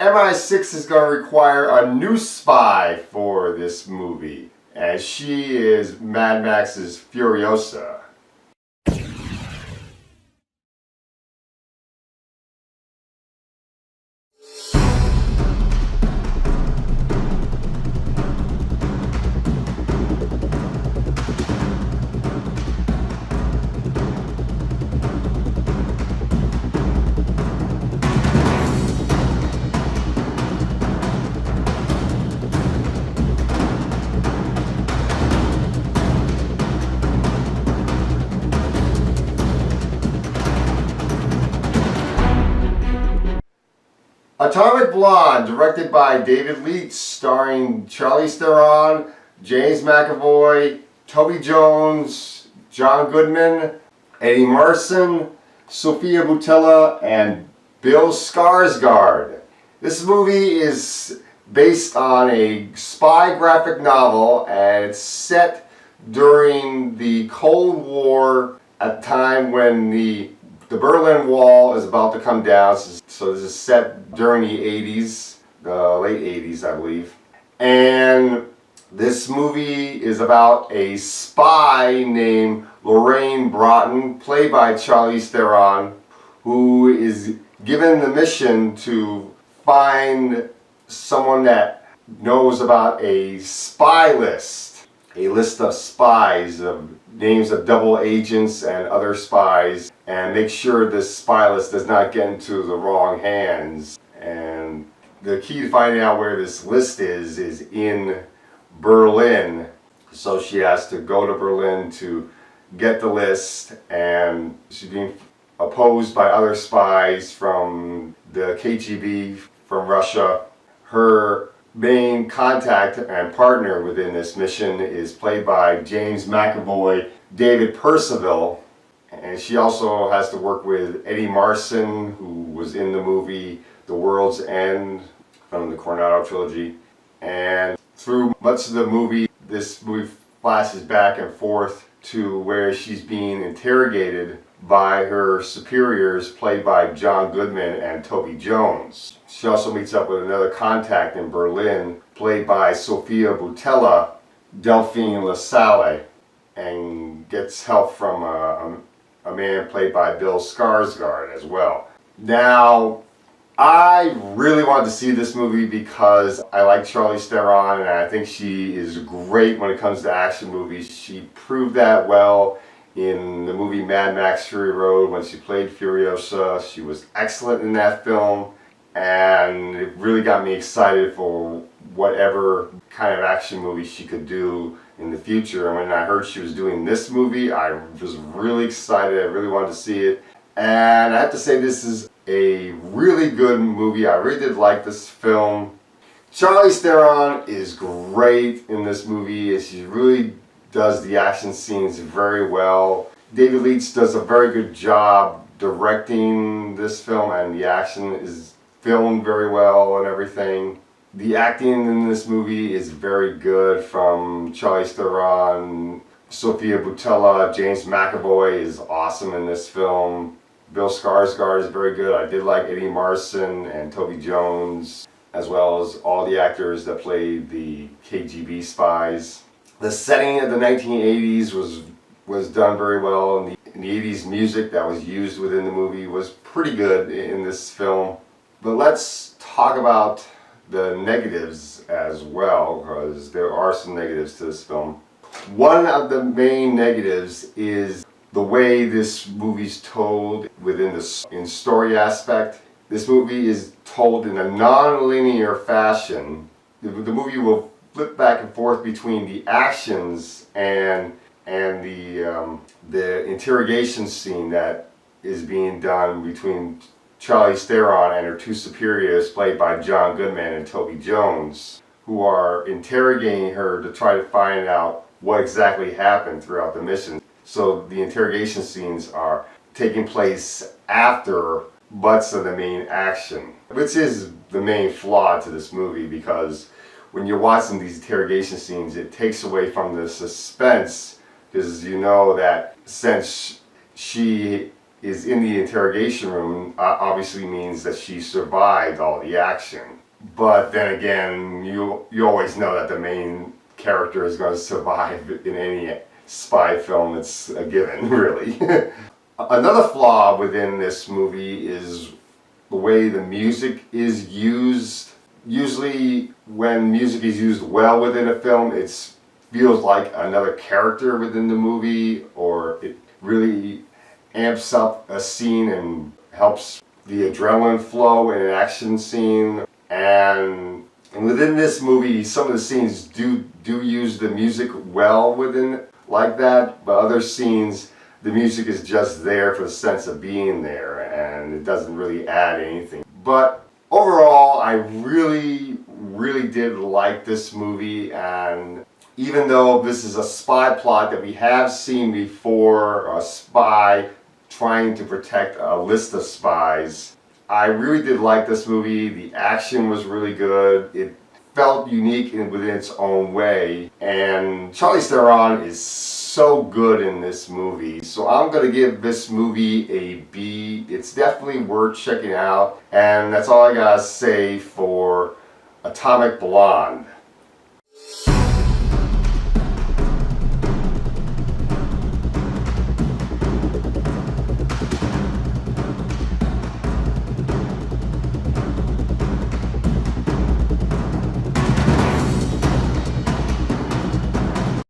MI6 is going to require a new spy for this movie, and she is Mad Max's Furiosa. Atomic Blonde, directed by David Leitch, starring Charlize Theron, James McAvoy, Toby Jones, John Goodman, Eddie Marsan, Sofia Boutella, and Bill Skarsgård. This movie is based on a spy graphic novel, and it's set during the Cold War, at the time when the Berlin Wall is about to come down. So this is set during the 80s, the late 80s, I believe. And this movie is about a spy named Lorraine Broughton, played by Charlize Theron, who is given the mission to find someone that knows about a spy list. A list of spies, of names of double agents and other spies, and make sure this spy list does not get into the wrong hands. And the key to finding out where this list is in Berlin. So she has to go to Berlin to get the list, and she's being opposed by other spies from the KGB from Russia. Her main contact and partner within this mission is played by James McAvoy, David Percival, and she also has to work with Eddie Marsan, who was in the movie The World's End from the Coronado trilogy. And through much of the movie, this movie flashes back and forth to where she's being interrogated by her superiors, played by John Goodman and Toby Jones. She also meets up with another contact in Berlin, played by Sofia Boutella, Delphine LaSalle, and gets help from a man played by Bill Skarsgård as well. Now, I really wanted to see this movie because I like Charlize Theron, and I think she is great when it comes to action movies. She proved that well in the movie Mad Max Fury Road when she played Furiosa. She was excellent in that film, and it really got me excited for whatever kind of action movie she could do in the future. And when I heard she was doing this movie, I was really excited. I really wanted to see it. And I have to say, this is a really good movie. I really did like this film. Charlize Theron is great in this movie. She really does the action scenes very well. David Leitch does a very good job directing this film, and the action is filmed very well and everything. The acting in this movie is very good from Charlize Theron, Sofia Boutella. James McAvoy is awesome in this film. Bill Skarsgård is very good. I did like Eddie Marsan and Toby Jones, as well as all the actors that played the KGB spies. The setting of the 1980s was done very well, and the 80s music that was used within the movie was pretty good in this film. But let's talk about the negatives as well, because there are some negatives to this film. One of the main negatives is the way this movie's told within in story aspect. This movie is told in a non-linear fashion. The movie will flip back and forth between the actions and the interrogation scene that is being done between Charlize Theron and her two superiors, played by John Goodman and Toby Jones, who are interrogating her to try to find out what exactly happened throughout the mission. So the interrogation scenes are taking place after much of the main action, which is the main flaw to this movie, because when you're watching these interrogation scenes, it takes away from the suspense, because you know that since she is in the interrogation room obviously means that she survived all the action. But then again, you always know that the main character is going to survive in any spy film. It's a given, really. Another flaw within this movie is the way the music is used. Usually when music is used well within a film, it feels like another character within the movie, or it really amps up a scene and helps the adrenaline flow in an action scene. And within this movie, some of the scenes do use the music well within like that, but other scenes, the music is just there for the sense of being there, and it doesn't really add anything. But overall, I really did like this movie, and even though this is a spy plot that we have seen before, a spy trying to protect a list of spies, I really did like this movie. The action was really good. It felt unique within its own way, and Charlize Theron is so good in this movie. So I'm going to give this movie a B. It's definitely worth checking out, and that's all I gotta say for Atomic Blonde.